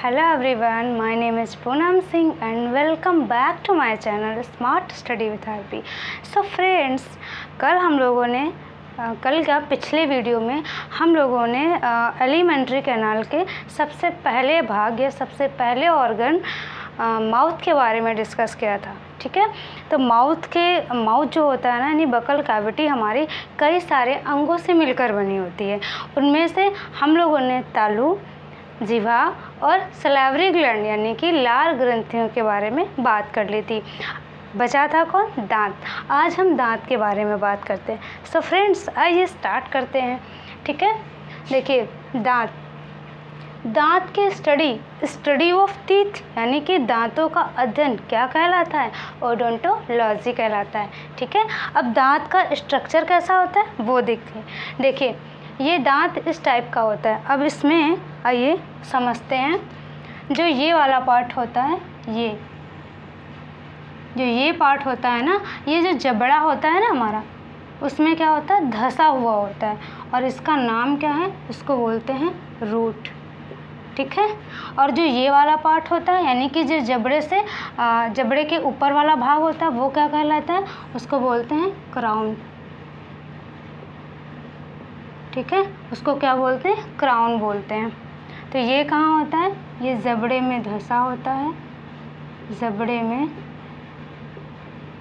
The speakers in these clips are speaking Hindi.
Hello everyone, my name is Poonam Singh and welcome back to my channel Smart Study with RP. So friends, पिछले वीडियो में हम लोगों ने एलिमेंट्री कैनाल के सबसे पहले भाग या सबसे पहले ऑर्गन माउथ के बारे में डिस्कस किया था। ठीक है, तो माउथ जो होता है ना, यानी बकल कैविटी हमारी कई सारे अंगों से मिलकर बनी होती है। उनमें से हम लोगों ने तालू, जिह्वा और सलाइवरी ग्लैंड यानी कि लार ग्रंथियों के बारे में बात कर ली थी। बचा था कौन? दांत। आज हम दांत के बारे में बात करते हैं। सो फ्रेंड्स, आइए स्टार्ट करते हैं। ठीक है, देखिए दांत के स्टडी ऑफ टीथ यानी कि दांतों का अध्ययन क्या कहलाता है? ओडोंटोलॉजी कहलाता है। ठीक है, अब दांत का स्ट्रक्चर कैसा होता है वो देखिए ये दांत इस टाइप का होता है। अब इसमें आइए समझते हैं। जो ये वाला पार्ट होता है, ये पार्ट होता है ना, ये जो जबड़ा होता है ना हमारा, उसमें क्या होता है? धंसा हुआ होता है और इसका नाम क्या है? इसको बोलते हैं रूट। ठीक है, और जो ये वाला पार्ट होता है यानी कि जो जबड़े के ऊपर वाला भाग होता है वो क्या कहलाता है? उसको बोलते हैं क्राउन। ठीक है, उसको क्या बोलते हैं? क्राउन बोलते हैं। तो ये कहाँ होता है? ये जबड़े में धंसा होता है, जबड़े में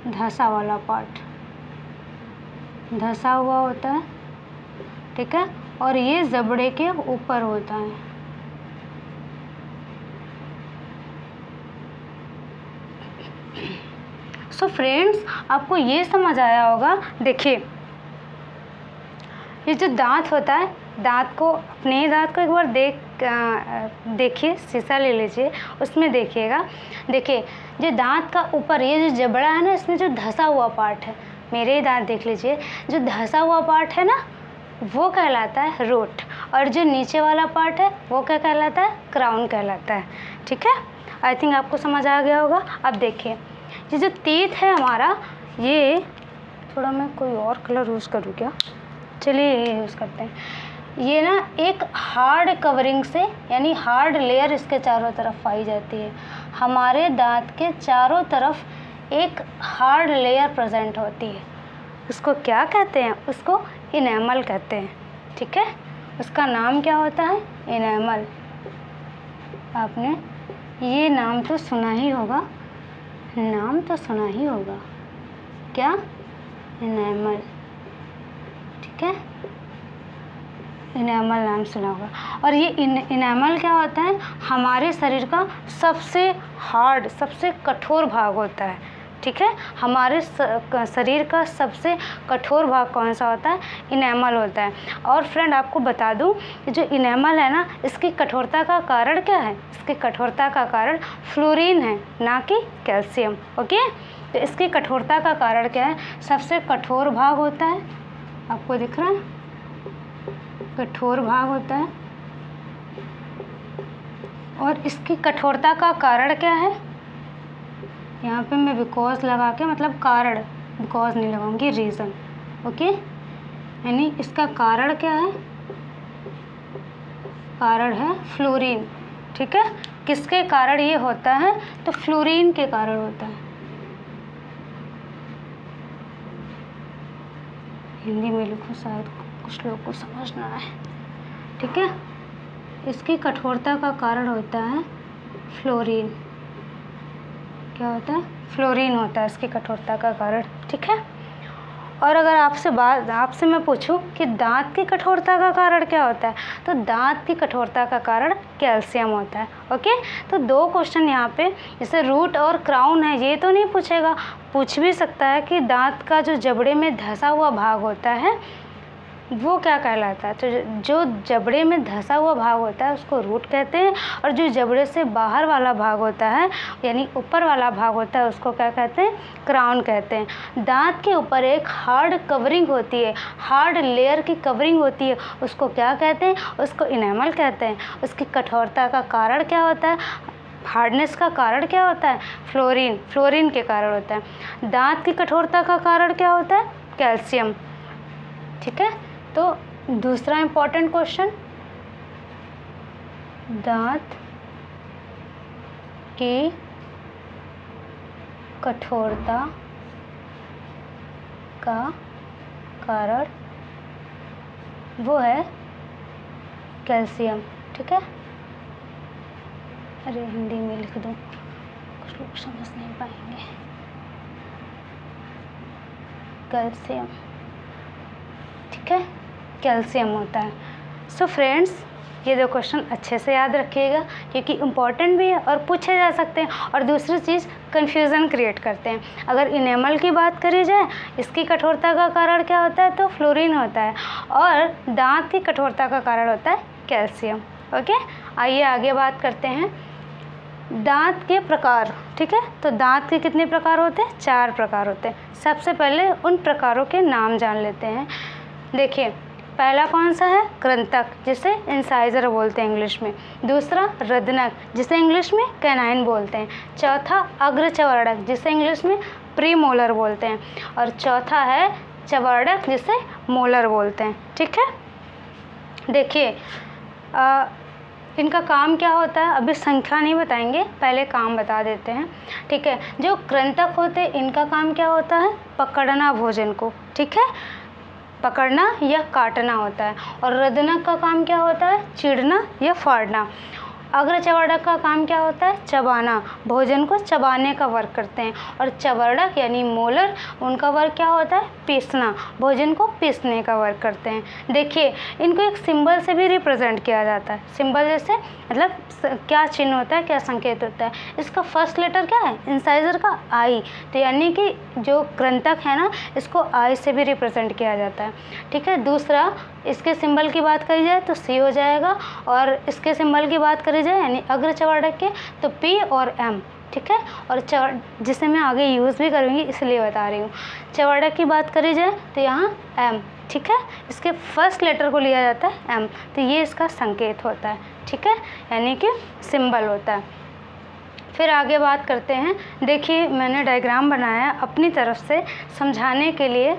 धंसा वाला पार्ट धंसा हुआ होता है। ठीक है, और ये जबड़े के ऊपर होता है। सो फ्रेंड्स, आपको ये समझ आया होगा। देखिए ये जो दांत होता है, दांत को एक बार देखिए, शीशा ले लीजिए, उसमें देखिएगा। देखिए जो दांत का ऊपर ये जो जबड़ा है ना, इसमें जो धंसा हुआ पार्ट है, मेरे ही दांत देख लीजिए, जो धंसा हुआ पार्ट है ना वो कहलाता है रूट, और जो नीचे वाला पार्ट है वो क्या कहलाता है? क्राउन कहलाता है। ठीक है, आई थिंक आपको समझ आ गया होगा। अब देखिए ये जो टीथ है हमारा, ये थोड़ा मैं कोई और कलर यूज़ करूँ क्या? चलिए ये यूज़ करते हैं। ये ना एक हार्ड कवरिंग से यानी हार्ड लेयर इसके चारों तरफ पाई जाती है। हमारे दांत के चारों तरफ एक हार्ड लेयर प्रेजेंट होती है। उसको क्या कहते हैं? उसको इनेमल कहते हैं। ठीक है, उसका नाम क्या होता है? इनेमल। आपने ये नाम तो सुना ही होगा, क्या? इनेमल। ठीक है, इनेमल नाम सुना होगा। और ये इनेमल क्या होता है? हमारे शरीर का सबसे हार्ड, सबसे कठोर भाग होता है। ठीक है, हमारे शरीर का सबसे कठोर भाग कौन सा होता है? इनेमल होता है। और फ्रेंड आपको बता दूं कि जो इनेमल है ना, इसकी कठोरता का कारण क्या है? इसकी कठोरता का कारण फ्लोरीन है, ना कि कैल्शियम। ओके, तो इसकी कठोरता का कारण क्या है? सबसे कठोर भाग होता है, आपको दिख रहा है, कठोर भाग होता है। और इसकी कठोरता का कारण क्या है? यहाँ पे मैं बिकॉज लगा के, मतलब कारण, बिकॉज नहीं लगाऊंगी, रीज़न। ओके, यानी इसका कारण क्या है? कारण है फ्लोरीन। ठीक है, किसके कारण ये होता है? तो फ्लोरीन के कारण होता है। हिंदी में लिखो, शायद कुछ लोगों को समझना है। ठीक है, इसकी कठोरता का कारण होता है फ्लोरीन। क्या होता है? फ्लोरीन होता है इसकी कठोरता का कारण। ठीक है, और अगर आपसे मैं पूछूं कि दांत की कठोरता का कारण क्या होता है, तो दांत की कठोरता का कारण कैल्शियम होता है। ओके, तो दो क्वेश्चन यहाँ पे, जैसे रूट और क्राउन है, ये तो नहीं पूछेगा, पूछ भी सकता है कि दांत का जो जबड़े में धंसा हुआ भाग होता है वो क्या कहलाता है। तो जो जबड़े में धंसा हुआ भाग होता है उसको रूट कहते हैं, और जो जबड़े से बाहर वाला भाग होता है यानी ऊपर वाला भाग होता है उसको क्या कहते हैं? क्राउन कहते हैं। दांत के ऊपर एक हार्ड कवरिंग होती है, हार्ड लेयर की कवरिंग होती है, उसको क्या कहते हैं? उसको इनेमल कहते हैं। उसकी कठोरता का कारण क्या होता है? हार्डनेस का कारण क्या होता है? फ्लोरीन के कारण होता है। दांत की कठोरता का कारण क्या होता है? कैल्शियम। ठीक है, तो दूसरा इम्पॉर्टेंट क्वेश्चन, दांत की कठोरता का कारण वो है कैल्शियम। ठीक है, अरे हिंदी में लिख दूँ, कुछ लोग समझ नहीं पाएंगे। कैल्शियम, ठीक है, कैल्शियम होता है। सो फ्रेंड्स, ये दो क्वेश्चन अच्छे से याद रखिएगा क्योंकि इम्पॉर्टेंट भी है और पूछे जा सकते हैं। और दूसरी चीज़, कन्फ्यूज़न क्रिएट करते हैं। अगर इनेमल की बात करी जाए, इसकी कठोरता का कारण क्या होता है, तो फ्लोरीन होता है, और दांत की कठोरता का कारण होता है कैल्शियम। ओके, आइए आगे बात करते हैं दांत के प्रकार। ठीक है, तो दांत के कितने प्रकार होते हैं, 4 प्रकार होते हैं। सबसे पहले उन प्रकारों के नाम जान लेते हैं। देखिए, पहला कौन सा है, कृंतक, जिसे इंसाइजर बोलते हैं इंग्लिश में। दूसरा रदनक, जिसे इंग्लिश में कैनाइन बोलते हैं। चौथा अग्रचवर्णक, जिसे इंग्लिश में प्रीमोलर बोलते हैं। और चौथा है चवर्णक, जिसे मोलर बोलते हैं। ठीक है, देखिए इनका काम क्या होता है, अभी संख्या नहीं बताएंगे, पहले काम बता देते हैं। ठीक है, जो कृंतक होते हैं इनका काम क्या होता है, पकड़ना भोजन को। ठीक है, पकड़ना या काटना होता है। और रदनक का काम क्या होता है, चीरना या फाड़ना। अग्रचवर्णक का काम क्या होता है, चबाना, भोजन को चबाने का वर्क करते हैं। और चवर्णक यानी मोलर, उनका वर्क क्या होता है, पीसना, भोजन को पीसने का वर्क करते हैं। देखिए, इनको एक सिंबल से भी रिप्रेजेंट किया जाता है। सिंबल जैसे मतलब क्या चिन्ह होता है, क्या संकेत होता है। इसका फर्स्ट लेटर क्या है, इंसाइजर का आई, तो यानी कि जो कृंतक है ना, इसको आई से भी रिप्रेजेंट किया जाता है। ठीक है, दूसरा, इसके सिंबल की बात करी जाए तो सी हो जाएगा, और इसके सिंबल की बात करी जाए यानी अग्रचवर्णक के तो पी और एम। ठीक है, और जिसे मैं आगे यूज़ भी करूँगी इसलिए बता रही हूँ। चवर्णक की बात करी जाए तो यहाँ एम। ठीक है, इसके फर्स्ट लेटर को लिया जाता है एम, तो ये इसका संकेत होता है। ठीक है, यानी कि सिंबल होता है। फिर आगे बात करते हैं। देखिए, मैंने डायग्राम बनाया है अपनी तरफ से समझाने के लिए।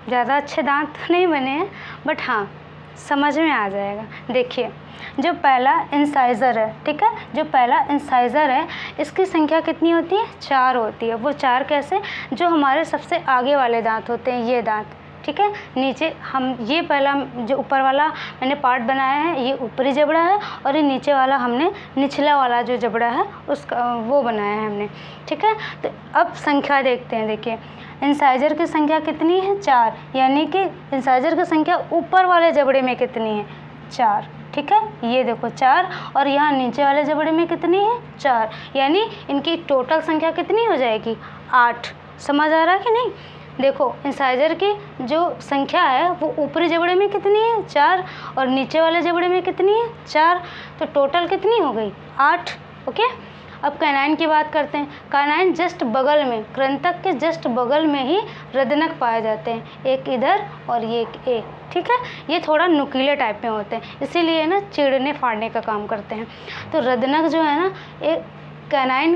ज़्यादा अच्छे दांत नहीं बने हैं, बट हाँ समझ में आ जाएगा। देखिए, जो पहला इंसाइजर है, ठीक है, जो पहला इंसाइजर है, इसकी संख्या कितनी होती है, 4 होती है। वो 4 कैसे, जो हमारे सबसे आगे वाले दांत होते हैं, ये दांत। ठीक है, नीचे हम ये पहला जो ऊपर वाला मैंने पार्ट बनाया है, ये ऊपरी जबड़ा है, और ये नीचे वाला हमने निचला वाला जो जबड़ा है उसका वो बनाया है हमने। ठीक है, तो अब संख्या देखते हैं। देखिए, इंसाइजर की संख्या कितनी है, 4, यानी कि इंसाइजर की संख्या ऊपर वाले जबड़े में कितनी है, 4। ठीक है, ये देखो 4, और यहाँ नीचे वाले जबड़े में कितनी है, 4, यानी इनकी टोटल संख्या कितनी हो जाएगी, 8। समझ आ रहा है कि नहीं। देखो, इंसाइजर की जो संख्या है वो ऊपरी जबड़े में कितनी है, 4, और नीचे वाले जबड़े में कितनी है, 4, तो टोटल कितनी हो गई, 8। ओके, अब कैनाइन की बात करते हैं। कैनाइन जस्ट बगल में, कृंतक के जस्ट बगल में ही रदनक पाए जाते हैं, एक इधर और ये एक। ठीक है, ये थोड़ा नुकीले टाइप में होते हैं, इसीलिए ना चीरने फाड़ने का काम करते हैं। तो रदनक जो है ना, एक कैनाइन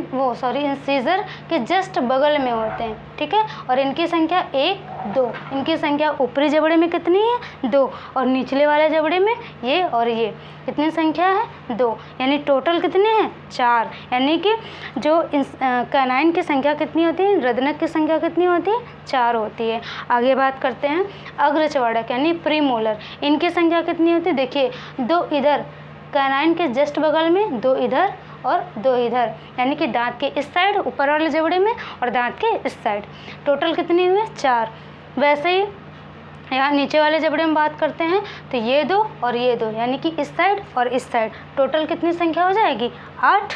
इंसीजर के जस्ट बगल में होते हैं। ठीक है, और इनकी संख्या 1, 2, इनकी संख्या ऊपरी जबड़े में कितनी है, 2, और निचले वाले जबड़े में ये और ये कितनी संख्या है, 2, यानी टोटल कितने हैं, 4। यानी कि जो कैनाइन की संख्या कितनी होती है, रदनक की संख्या कितनी होती है, 4 होती है। आगे बात करते हैं अग्रचवर्णक यानी प्रीमोलर, इनकी संख्या कितनी होती है। देखिए, 2 इधर कैनाइन के जस्ट बगल में, 2 इधर और 2 इधर, यानी कि दांत के इस साइड ऊपर वाले जबड़े में और दांत के इस साइड, टोटल कितने हुए, 4। वैसे ही यहाँ नीचे वाले जबड़े में बात करते हैं तो ये 2 और ये 2, यानी कि इस साइड और इस साइड, टोटल कितनी संख्या हो जाएगी, 8।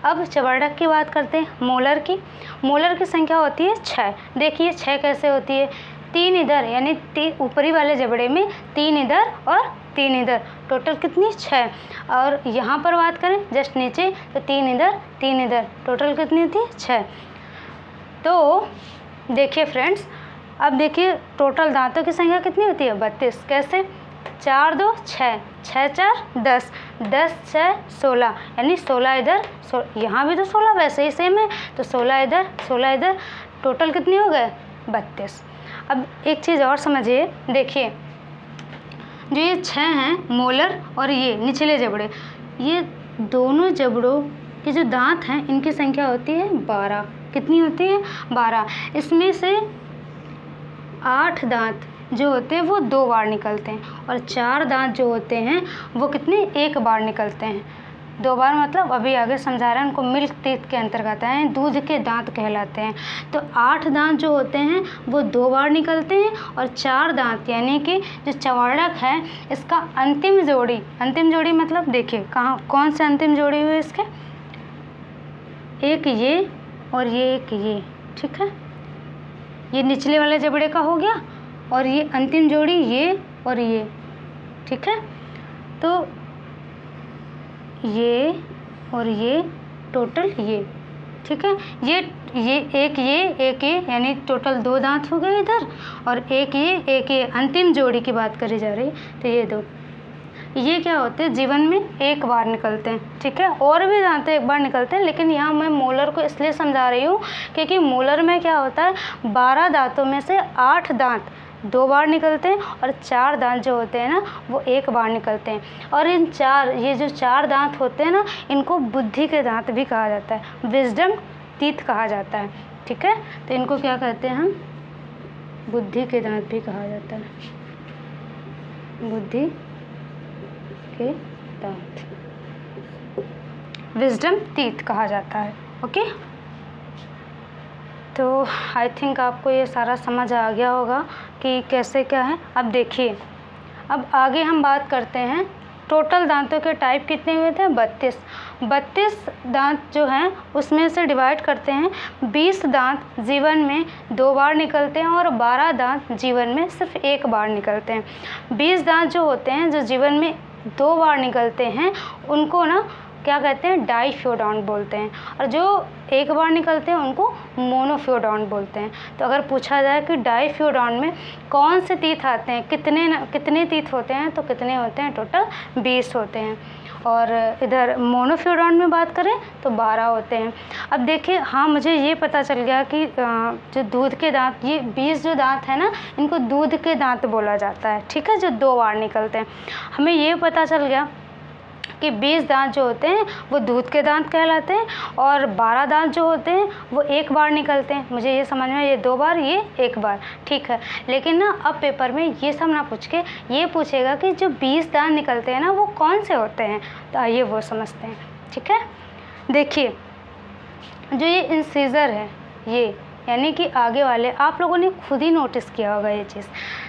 अब चवर्णक की बात करते हैं, मोलर की। मोलर की संख्या होती है 6। देखिए 6 कैसे होती है, 3 इधर, यानी ऊपरी वाले जबड़े में 3 इधर और 3 इधर, टोटल कितनी, 6। और यहाँ पर बात करें जस्ट नीचे तो 3 इधर 3 इधर, टोटल कितनी थी, 6। तो देखिए फ्रेंड्स, अब देखिए टोटल दांतों की संख्या कितनी होती है, 32। कैसे, 4 2 6, 6 4 10, 10 6 16, यानी 16 इधर, यहाँ भी तो 16 वैसे ही सेम है, तो 16 इधर 16 इधर, टोटल कितने हो गए, 32। अब एक चीज़ और समझिए, देखिए जो ये 6 हैं मोलर और ये निचले जबड़े, ये दोनों जबड़ों कि जो दांत हैं इनकी संख्या होती है 12। कितनी होती है? 12। इसमें से 8 दांत जो होते हैं वो 2 बार निकलते हैं और 4 दांत जो होते हैं वो कितने? 1 बार निकलते हैं। 2 बार मतलब अभी आगे समझा रहे हैं, उनको मिल्क टीथ के अंतर्गत हैं, दूध के दांत कहलाते हैं। तो 8 दांत जो होते हैं वो 2 बार निकलते हैं और 4 दांत यानी कि जो चवड़क है इसका अंतिम जोड़ी मतलब देखिए कहाँ कौन से अंतिम जोड़ी हुए इसके? एक ये और ये एक ये, ठीक है। ये निचले वाले जबड़े का हो गया और ये अंतिम जोड़ी ये और ये, ठीक है। तो ये और ये टोटल ये, ठीक है। ये एक ये यानी टोटल 2 दांत हो गए इधर और एक ये अंतिम जोड़ी की बात करी जा रही। तो ये 2 ये क्या होते हैं? जीवन में 1 बार निकलते हैं, ठीक है। और भी दांत 1 बार निकलते हैं, लेकिन यहाँ मैं मोलर को इसलिए समझा रही हूँ क्योंकि मोलर में क्या होता है 12 दांतों में से 8 दांत 2 बार निकलते हैं और 4 दांत जो होते हैं ना वो 1 बार निकलते हैं। और ये जो 4 दांत होते हैं ना इनको बुद्धि के दांत भी कहा जाता है, विजडम टीथ कहा जाता है, ठीक है। तो इनको क्या कहते हैं हम? बुद्धि के दांत भी कहा जाता है, बुद्धि के दांत, विजडम टीथ कहा जाता है। ओके, तो आई थिंक आपको ये सारा समझ आ गया होगा कि कैसे क्या है। अब देखिए, अब आगे हम बात करते हैं टोटल दांतों के टाइप कितने हुए थे? 32 दांत जो हैं उसमें से डिवाइड करते हैं। 20 दांत जीवन में 2 बार निकलते हैं और 12 दांत जीवन में सिर्फ 1 बार निकलते हैं। 20 दांत जो होते हैं जो जीवन में 2 बार निकलते हैं उनको ना क्या कहते हैं? डाइफ्योडॉन्ट बोलते हैं, और जो 1 बार निकलते हैं उनको मोनोफ्योडॉन्ट बोलते हैं। तो अगर पूछा जाए कि डाइफ्योडॉन्ट में कौन से टीथ आते हैं, कितने टीथ होते हैं, तो कितने होते हैं? टोटल 20 होते हैं। और इधर मोनोफ्योडॉन्ट में बात करें तो 12 होते हैं। अब देखिए, हाँ मुझे ये पता चल गया कि जो दूध के दांत, ये 20 जो दांत है ना इनको दूध के दांत बोला जाता है, ठीक है, जो 2 बार निकलते हैं। हमें ये पता चल गया कि 20 दांत जो होते हैं वो दूध के दांत कहलाते हैं और 12 दांत जो होते हैं वो 1 बार निकलते हैं। मुझे ये समझ में, ये 2 बार, ये 1 बार, ठीक है। लेकिन ना अब पेपर में ये सब ना पूछ के ये पूछेगा कि जो 20 दांत निकलते हैं ना वो कौन से होते हैं। तो आइए वो समझते हैं, ठीक है। देखिए, जो ये इंसीजर है, ये यानी कि आगे वाले, आप लोगों ने खुद ही नोटिस किया होगा ये चीज़,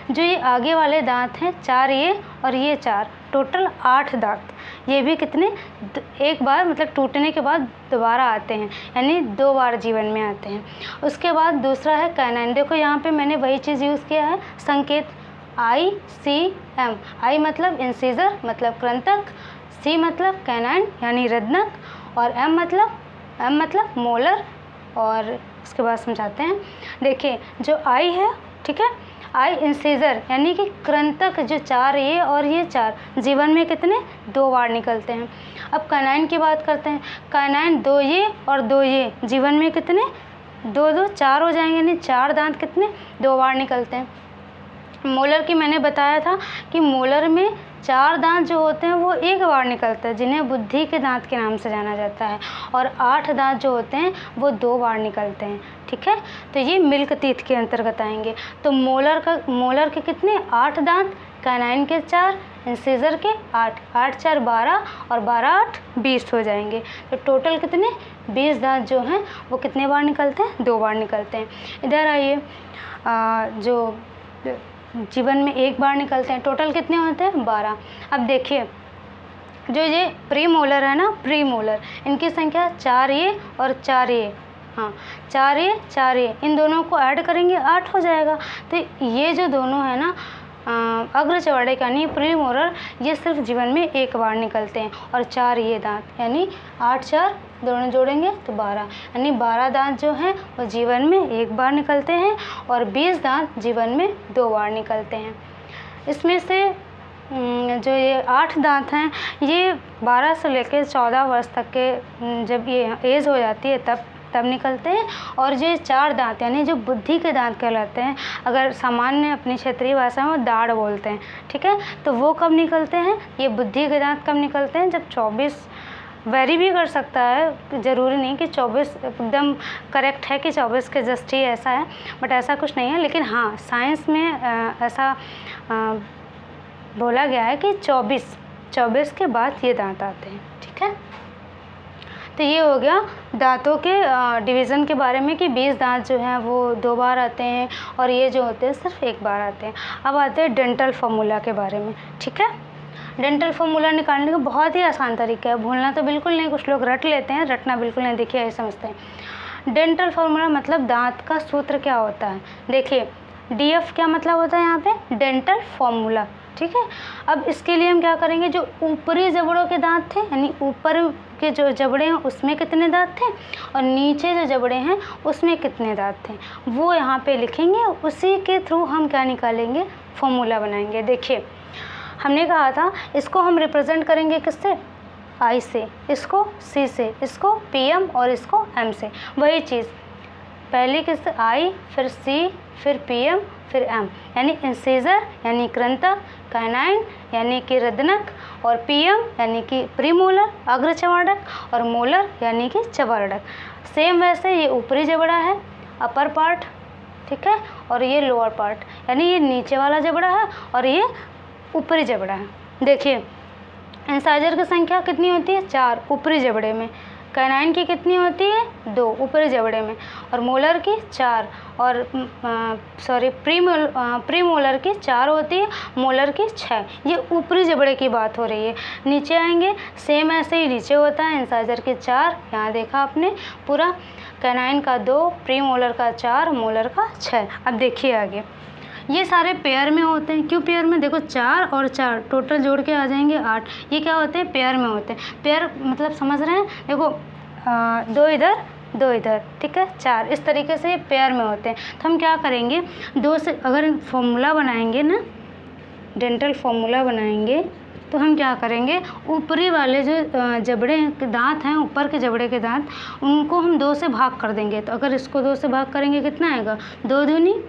जो ये आगे वाले दांत हैं 4 ये और ये 4, टोटल 8 दांत। ये भी कितने? 1 बार मतलब टूटने के बाद दोबारा आते हैं, यानी 2 बार जीवन में आते हैं। उसके बाद दूसरा है कैनाइन। देखो यहाँ पे मैंने वही चीज़ यूज़ किया है, संकेत ICM। आई मतलब इंसीजर मतलब कृंतक, C मतलब कैनाइन यानी रत्नक, और M मतलब मोलर। और उसके बाद समझाते हैं। देखिए, जो आई है, ठीक है, आई इंसीजर यानी कि कृंतक, जो 4 ये और ये 4 जीवन में कितने? 2 बार निकलते हैं। अब कैनाइन की बात करते हैं। कैनाइन 2 ये और 2 ये जीवन में कितने? 2 4 हो जाएंगे, यानी 4 दांत कितने? 2 बार निकलते हैं। मोलर की मैंने बताया था कि मोलर में 4 दांत जो होते हैं वो 1 बार निकलते हैं, जिन्हें बुद्धि के दांत के नाम से जाना जाता है, और 8 दांत जो होते हैं वो 2 बार निकलते हैं, ठीक है। तो ये मिल्क टीथ के अंतर्गत आएंगे। तो मोलर के कितने? 8 दांत, कैनाइन के 4, इंसीजर के 8, 8 4 12 और 12 8 20 हो जाएंगे। तो टोटल कितने? 20 दांत जो हैं वो कितने बार निकलते हैं? 2 बार निकलते हैं। इधर आइए, जो जीवन में 1 बार निकलते हैं, टोटल कितने होते हैं? 12। अब देखिए, जो ये प्री मोलर है ना, प्री मोलर, इनकी संख्या 4 ये और 4 ये, हाँ 4 ये, इन दोनों को ऐड करेंगे 8 हो जाएगा। तो ये जो दोनों है ना अग्र चौड़े का यानी प्री मोलर, ये सिर्फ जीवन में 1 बार निकलते हैं, और 4 ये दांत यानी 8 4 दोनों जोड़ेंगे तो 12, यानी 12 दांत जो हैं वो जीवन में 1 बार निकलते हैं और 20 दांत जीवन में 2 बार निकलते हैं। इसमें से जो ये 8 दांत हैं ये 12 से लेकर 14 वर्ष तक के जब ये एज हो जाती है तब निकलते हैं, और ये 4 दांत यानी जो बुद्धि के दांत कहलाते हैं, अगर सामान्य अपनी क्षेत्रीय भाषा में दाढ़ बोलते हैं, ठीक है, तो वो कब निकलते हैं? ये बुद्धि के दांत कब निकलते हैं? जब 24 वेरी भी कर सकता है, ज़रूरी नहीं कि 24 एकदम करेक्ट है कि 24 के जस्ट ही ऐसा है, बट ऐसा कुछ नहीं है। लेकिन हाँ, साइंस में ऐसा बोला गया है कि 24 के बाद ये दांत आते हैं। ठीक है, तो ये हो गया दांतों के डिवीज़न के बारे में कि 20 दांत जो हैं वो 2 बार आते हैं और ये जो होते हैं सिर्फ 1 बार आते हैं। अब आते हैं डेंटल फार्मूला के बारे में। ठीक है, डेंटल फार्मूला निकालने का बहुत ही आसान तरीका है, भूलना तो बिल्कुल नहीं। कुछ लोग रट लेते हैं, रटना बिल्कुल नहीं, देखिए ये समझते हैं। डेंटल फार्मूला मतलब दांत का सूत्र क्या होता है। देखिए DF क्या मतलब होता है यहाँ पे, डेंटल फार्मूला। ठीक है, अब इसके लिए हम क्या करेंगे, जो ऊपरी जबड़ों के दांत थे, यानी ऊपर के जो जबड़े हैं उसमें कितने दांत थे और नीचे जो जबड़े हैं उसमें कितने दांत थे, वो यहाँ पे लिखेंगे। उसी के थ्रू हम क्या निकालेंगे, फार्मूला बनाएंगे। देखिए हमने कहा था इसको हम रिप्रेजेंट करेंगे किससे, I से, इसको C से, इसको PM और इसको M से। वही चीज़ पहले किससे, I, फिर C, फिर PM, फिर M, यानी इंसीजर यानी कृंतक, कैनाइन यानी कि रदनक, और PM यानी कि प्रीमोलर अग्रचवाड़क, और मोलर यानी कि चवाड़क। सेम वैसे ये ऊपरी जबड़ा है, अपर पार्ट, ठीक है, और ये लोअर पार्ट, यानी ये नीचे वाला जबड़ा है और ये ऊपरी जबड़ा है। देखिए इंसाइजर की संख्या कितनी होती है, 4 ऊपरी जबड़े में, कैनाइन की कितनी होती है, 2 ऊपरी जबड़े में, और मोलर की 4, और प्रीमोलर की 4 होती है, मोलर की 6। ये ऊपरी जबड़े की बात हो रही है। नीचे आएंगे सेम ऐसे ही नीचे होता है, इंसाइजर के 4, यहाँ देखा आपने पूरा, कैनाइन का 2, प्रीमोलर का 4, मोलर का 6। अब देखिए आगे, ये सारे पेयर में होते हैं। क्यों पेयर में, देखो 4 और 4 टोटल जोड़ के आ जाएंगे 8। ये क्या होते हैं, पेयर में होते हैं। पेयर मतलब समझ रहे हैं, देखो 2 इधर 2 इधर, ठीक है, 4, इस तरीके से ये पेयर में होते हैं। तो हम क्या करेंगे, 2 से अगर फार्मूला बनाएंगे ना, डेंटल फार्मूला बनाएंगे, तो हम क्या करेंगे, ऊपरी वाले जो जबड़े दांत हैं, ऊपर के जबड़े के दांत, उनको हम 2 से भाग कर देंगे। तो अगर इसको 2 से भाग करेंगे कितना आएगा, 2 दूनी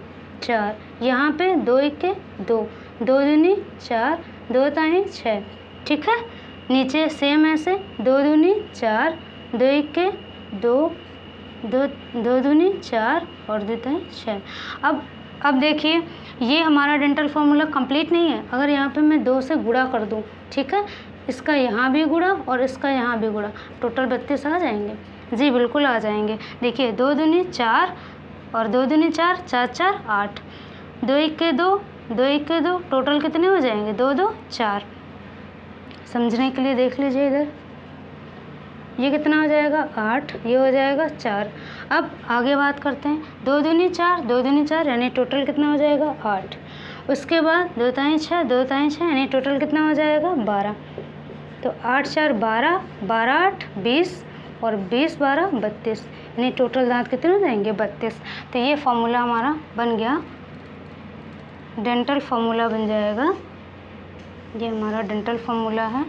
4, यहाँ पे 2 1 2, 2 दूनी 4, 2 ताई 6, ठीक है। नीचे सेम ऐसे 2 दूनी 4, 2 1 2, 2 दूनी 4 और 2 ताई 6। अब देखिए ये हमारा डेंटल फार्मूला कंप्लीट नहीं है। अगर यहाँ पे मैं 2 से गुणा कर दूँ, ठीक है, इसका यहाँ भी गुणा और इसका यहाँ भी गुणा, टोटल 32 आ जाएंगे। जी बिल्कुल आ जाएंगे। देखिए 2 दूनी 4 और 2 दूनी 4, 4 4 8, 2 1 2, 2 1 2, टोटल कितने हो जाएंगे, 2 2 4। समझने के लिए देख लीजिए इधर, ये कितना हो जाएगा 8, ये हो जाएगा 4। अब आगे बात करते हैं, 2 दूनी 4, 2 दूनी 4, यानी टोटल कितना हो जाएगा 8। उसके बाद 2 ताई 6, 2 ताई 6, यानी टोटल कितना हो जाएगा 12। तो 8 4 12, 12 8 20, और 20 12 32, यानी टोटल दांत कितने हो जाएंगे 32। तो ये फार्मूला हमारा बन गया, डेंटल फार्मूला बन जाएगा। ये हमारा डेंटल फार्मूला है,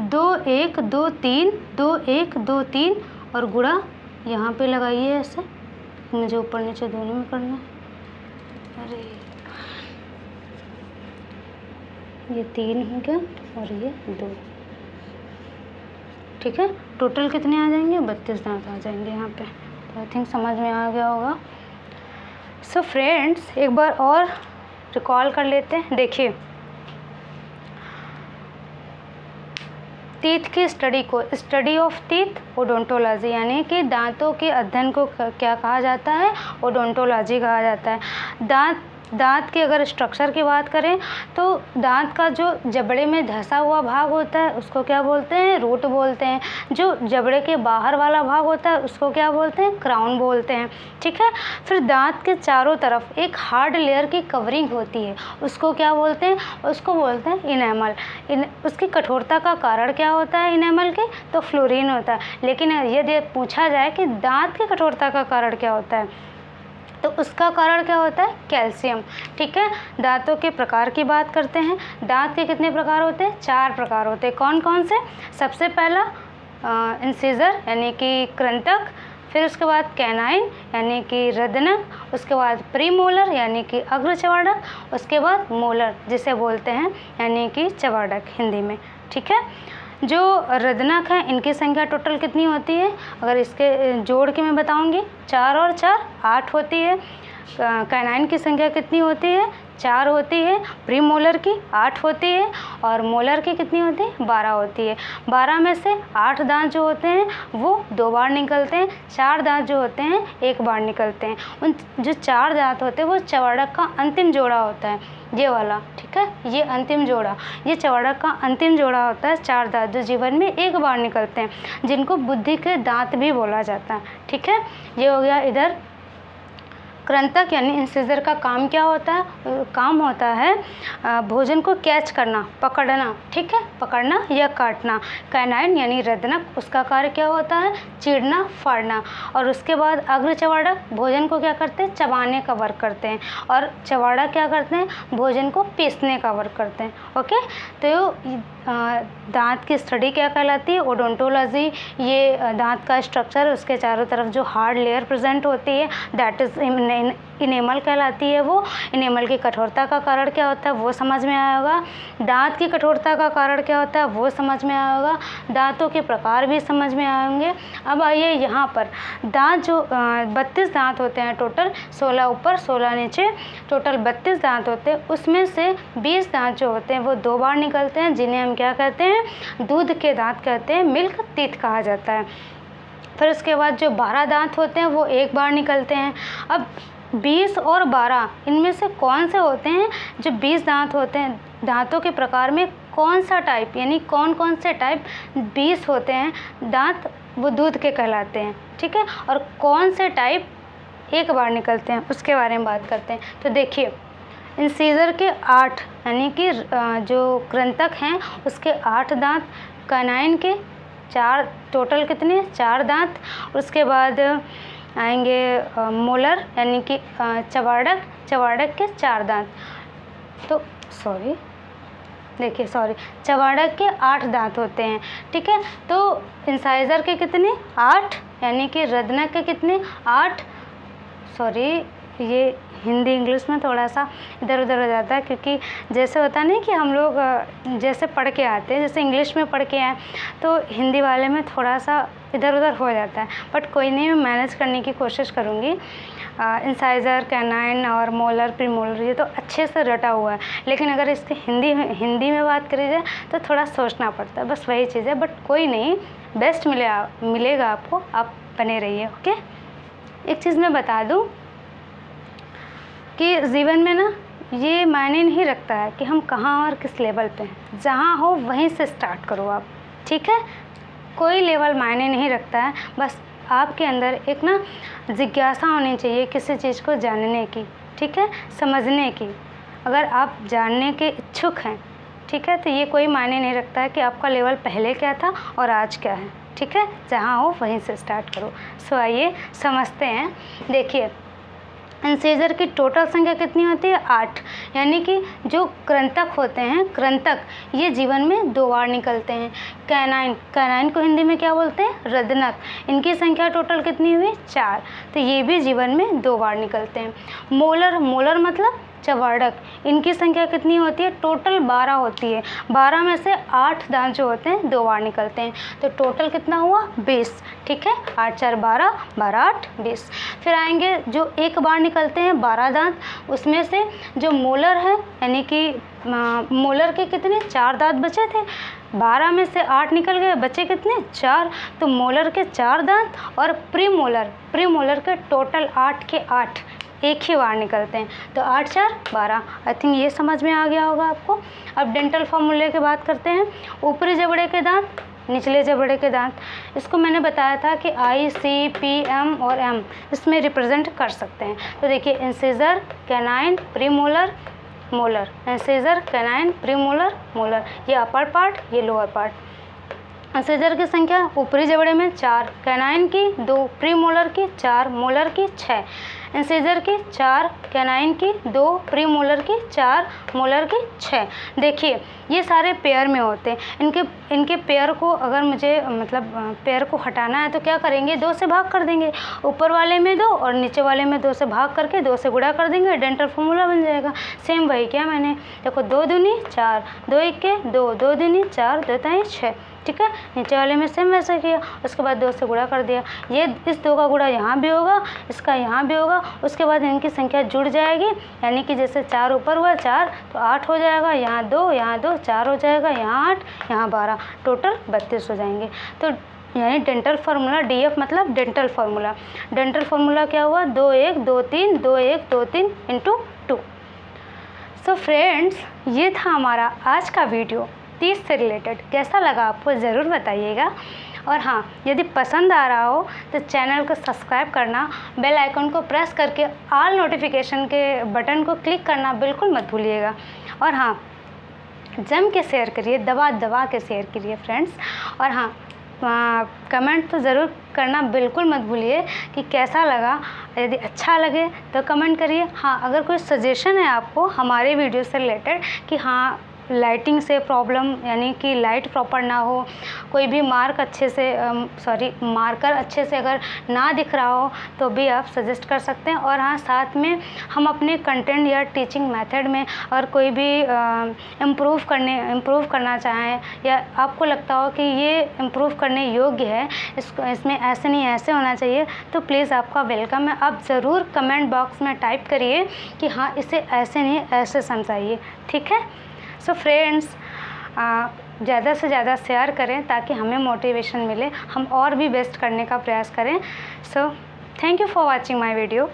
2 1 2 3, 2 1 2 3, और गुणा यहाँ पे लगाइए ऐसे, मुझे ऊपर नीचे दोनों में करना है। अरे ये 3 हो गया और ये 2, ठीक है। टोटल कितने आ जाएंगे, 32 दांत आ जाएंगे यहाँ पे। तो आई थिंक समझ में आ गया होगा। सो फ्रेंड्स एक बार और रिकॉल कर लेते हैं। देखिए टीथ की स्टडी को स्टडी ऑफ टीथ ओडोंटोलॉजी, यानी कि दांतों के अध्ययन को क्या कहा जाता है, ओडोंटोलॉजी कहा जाता है। दांत की अगर स्ट्रक्चर की बात करें तो दांत का जो जबड़े में धंसा हुआ भाग होता है उसको क्या बोलते हैं, रूट बोलते हैं। जो जबड़े के बाहर वाला भाग होता है उसको क्या बोलते हैं, क्राउन बोलते हैं, ठीक है। फिर दांत के चारों तरफ एक हार्ड लेयर की कवरिंग होती है, उसको क्या बोलते हैं, उसको बोलते हैं इनेमल। उसकी कठोरता का कारण क्या होता है इनेमल के, तो फ्लोरीन होता है। लेकिन यदि पूछा जाए कि दांत की कठोरता का कारण क्या होता है, तो उसका कारण क्या होता है, कैल्शियम, ठीक है। दांतों के प्रकार की बात करते हैं। दांत के कितने प्रकार होते हैं, 4 प्रकार होते हैं। कौन कौन से, सबसे पहला इंसिजर यानी कि कृंतक, फिर उसके बाद कैनाइन यानी कि रदनक, उसके बाद प्रीमोलर यानी कि अग्रचवाड़क, उसके बाद मोलर जिसे बोलते हैं यानी कि चवाड़क हिंदी में, ठीक है। जो रदनक हैं इनकी संख्या टोटल कितनी होती है? अगर इसके जोड़ के मैं बताऊंगी, 4 और 4 8 होती है। कैनाइन की संख्या कितनी होती है? 4 होती है। प्री मोलर की 8 होती है और मोलर की कितनी होती है? 12 होती है। 12 में से 8 दांत जो होते हैं वो 2 बार निकलते हैं, 4 दांत जो होते हैं 1 बार निकलते हैं। उन जो 4 दांत होते हैं वो चवड़क का अंतिम जोड़ा होता है, ये वाला, ठीक है, ये अंतिम जोड़ा, ये चवड़क का अंतिम जोड़ा होता है। 4 दांत जो जीवन में 1 बार निकलते हैं, जिनको बुद्धि के दांत भी बोला जाता है, ठीक है। ये हो गया इधर। कृंतक यानी इंसिजर का काम क्या होता है? काम होता है भोजन को कैच करना, पकड़ना, ठीक है, पकड़ना या काटना। कैनाइन यानी रदनक, उसका कार्य क्या होता है? चीरना, फाड़ना। और उसके बाद अग्र चवाड़क भोजन को क्या करते हैं? चबाने का वर्क करते हैं। और चवाड़क क्या करते हैं? भोजन को पीसने का वर्क करते हैं। ओके, तो दांत की स्टडी क्या कहलाती है? ओडोंटोलॉजी। ये दांत का स्ट्रक्चर, उसके चारों तरफ जो हार्ड लेयर प्रेजेंट होती है, दैट इज इनेमल कहलाती है। वो इनेमल की कठोरता का कारण क्या होता है वो समझ में आया होगा। दांत की कठोरता का कारण क्या होता है वो समझ में आया होगा। दांतों के प्रकार भी समझ में आएंगे। अब आइए यहाँ पर दांत जो 32 दांत होते हैं टोटल, 16 ऊपर 16 नीचे, टोटल 32 दांत होते हैं। उसमें से 20 दांत जो होते हैं वो 2 बार निकलते हैं, जिन्हें हम क्या कहते हैं? दूध के दांत कहते हैं, मिल्क टीथ कहा जाता है। फिर उसके बाद जो 12 दांत होते हैं वो 1 बार निकलते हैं। अब 20 और 12 इनमें से कौन से होते हैं? जो 20 दांत होते हैं, दांतों के प्रकार में कौन सा टाइप, यानी कौन कौन से टाइप 20 होते हैं दांत, वो दूध के कहलाते हैं, ठीक है। और कौन से टाइप 1 बार निकलते हैं उसके बारे में बात करते हैं। तो देखिए, इंसीजर के 8 यानी कि जो कृंतक हैं उसके 8 दांत, कैनाइन के 4, टोटल कितने? 4 दांत। उसके बाद आएंगे मोलर यानी कि चवाड़क के 4 दांत। तो चवाड़क के 8 दांत होते हैं, ठीक है। तो इंसाइजर के कितने? 8, यानी कि रदनक के कितने? 8। ये हिंदी इंग्लिश में थोड़ा सा इधर उधर हो जाता है, क्योंकि जैसे होता नहीं कि हम लोग जैसे पढ़ के आते हैं, जैसे इंग्लिश में पढ़ के आए तो हिंदी वाले में थोड़ा सा इधर उधर हो जाता है। बट कोई नहीं, मैं मैनेज करने की कोशिश करूँगी। इंसाइजर, कैनाइन और मोलर, प्रीमोलर, ये तो अच्छे से रटा हुआ है, लेकिन अगर इसके हिंदी में बात करी जाए तो थोड़ा सोचना पड़ता है, बस वही चीज़ है। बट कोई नहीं, बेस्ट मिलेगा आपको, आप बने रहिए। ओके, एक चीज़ मैं बता दूँ कि जीवन में ना ये मायने नहीं रखता है कि हम कहाँ और किस लेवल पे हैं, जहाँ हो वहीं से स्टार्ट करो आप, ठीक है। कोई लेवल मायने नहीं रखता है, बस आपके अंदर एक ना जिज्ञासा होनी चाहिए किसी चीज़ को जानने की, ठीक है, समझने की। अगर आप जानने के इच्छुक हैं, ठीक है, तो ये कोई मायने नहीं रखता है कि आपका लेवल पहले क्या था और आज क्या है, ठीक है। जहाँ हो वहीं से स्टार्ट करो। सो आइए समझते हैं। देखिए, इंसीजर की टोटल संख्या कितनी होती है? 8, यानी कि जो कृंतक होते हैं, कृंतक ये जीवन में 2 बार निकलते हैं। कैनाइन को हिंदी में क्या बोलते हैं? रदनक। इनकी संख्या टोटल कितनी हुई? 4, तो ये भी जीवन में 2 बार निकलते हैं। मोलर मतलब चवाड़क, इनकी संख्या कितनी होती है? टोटल 12 होती है। 12 में से 8 दांत जो होते हैं 2 बार निकलते हैं, तो टोटल कितना हुआ? 20, ठीक है। 8 4 12, 12 8 20। फिर आएंगे जो 1 बार निकलते हैं 12 दांत, उसमें से जो मोलर है, यानी कि मोलर के कितने? 4 दांत बचे थे। 12 में से 8 निकल गए, बचे कितने? 4, तो मोलर के 4 दांत और प्रीमोलर के टोटल 8 के 8 एक ही बार निकलते हैं, तो 8 4 12। आई थिंक ये समझ में आ गया होगा आपको। अब डेंटल फॉर्मूले की बात करते हैं। ऊपरी जबड़े के दांत, निचले जबड़े के दांत, इसको मैंने बताया था कि I, C, P, M और M इसमें रिप्रेजेंट कर सकते हैं। तो देखिए, incisor, canine, premolar, molar, incisor, canine, premolar, molar, ये अपर पार्ट, ये लोअर पार्ट। इंसिजर की संख्या ऊपरी जबड़े में 4, कैनाइन की 2, प्रीमोलर की 4, मोलर की 6। इंसिजर की 4, कैनाइन की 2, प्रीमोलर की 4, मोलर की 6। देखिए, ये सारे पेयर में होते हैं। इनके पेयर को अगर मुझे पेयर को हटाना है तो क्या करेंगे? 2 से भाग कर देंगे। ऊपर वाले में 2 और नीचे वाले में 2 से भाग करके 2 से गुणा कर देंगे, डेंटल फॉर्मूला बन जाएगा। सेम वही किया मैंने। देखो, 2 दूनी 4, 2 1 2, 2 दूनी 4, 2 3 6, ठीक है। नीचे वाले में सेम वैसे किया, उसके बाद 2 से गुणा कर दिया। ये इस 2 का गुणा यहाँ भी होगा, इसका यहाँ भी होगा, उसके बाद इनकी संख्या जुड़ जाएगी, यानी कि जैसे 4 ऊपर हुआ 4 तो 8 हो जाएगा, यहाँ 2 4 हो जाएगा, यहाँ 8 यहाँ 12, टोटल 32 हो जाएंगे। तो यानी डेंटल फार्मूला DF मतलब डेंटल फार्मूला। डेंटल फार्मूला क्या हुआ 2 1 2 3 2 1 2 3 × 2। सो फ्रेंड्स, ये था हमारा आज का वीडियो 30 से रिलेटेड। कैसा लगा आपको ज़रूर बताइएगा। और हाँ, यदि पसंद आ रहा हो तो चैनल को सब्सक्राइब करना, बेल आइकन को प्रेस करके ऑल नोटिफिकेशन के बटन को क्लिक करना बिल्कुल मत भूलिएगा। और हाँ, जम के शेयर करिए, दबा के शेयर करिए फ्रेंड्स। और हाँ, कमेंट तो ज़रूर करना बिल्कुल मत भूलिए कि कैसा लगा। यदि अच्छा लगे तो कमेंट करिए। हाँ, अगर कोई सजेशन है आपको हमारे वीडियो से रिलेटेड कि हाँ लाइटिंग से प्रॉब्लम, यानी कि लाइट प्रॉपर ना हो, कोई भी मार्कर अच्छे से अगर ना दिख रहा हो तो भी आप सजेस्ट कर सकते हैं। और हाँ, साथ में हम अपने कंटेंट या टीचिंग मेथड में और कोई भी इम्प्रूव करना चाहें, या आपको लगता हो कि ये इम्प्रूव करने योग्य है, इसमें ऐसे नहीं ऐसे होना चाहिए, तो प्लीज़ आपका वेलकम है। आप ज़रूर कमेंट बॉक्स में टाइप करिए कि हाँ इसे ऐसे नहीं ऐसे समझाइए, ठीक है। सो फ्रेंड्स, ज़्यादा से ज़्यादा शेयर करें ताकि हमें मोटिवेशन मिले, हम और भी बेस्ट करने का प्रयास करें। So thank you for watching my video.